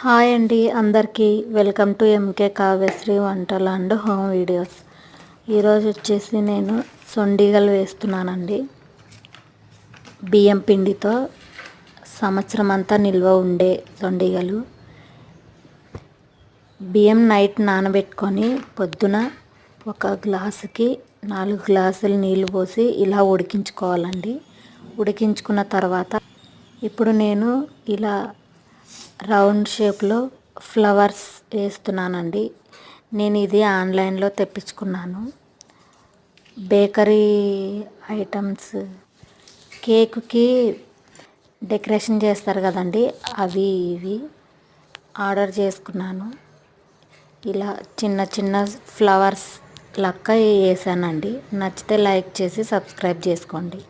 Hi అండి అందరికీ welcome to MK Kavyasri వంటలు అండ్ హోమ్ వీడియోస్. ఈరోజు వచ్చేసి నేను సొండిగలు వేస్తున్నానండి. బియ్యం పిండితో సంవత్సరం అంతా నిల్వ ఉండే సొండిగలు. బియ్యం నైట్ నానబెట్టుకొని పొద్దున ఒక గ్లాసుకి 4 గ్లాసులు నీళ్లు పోసి ఇలా ఉడికించుకోవాలండి. ఉడికించుకున్న తర్వాత ఇప్పుడు నేను ఇలా రౌండ్ షేప్లో ఫ్లవర్స్ వేస్తున్నానండి. నేను ఇది ఆన్లైన్లో తెప్పించుకున్నాను. బేకరీ ఐటమ్స్ కేకుకి డెకరేషన్ చేస్తారు కదండి, అవి ఇవి ఆర్డర్ చేసుకున్నాను. ఇలా చిన్న చిన్న ఫ్లవర్స్ లెక్క వేసానండి. నచ్చితే లైక్ చేసి సబ్స్క్రైబ్ చేసుకోండి.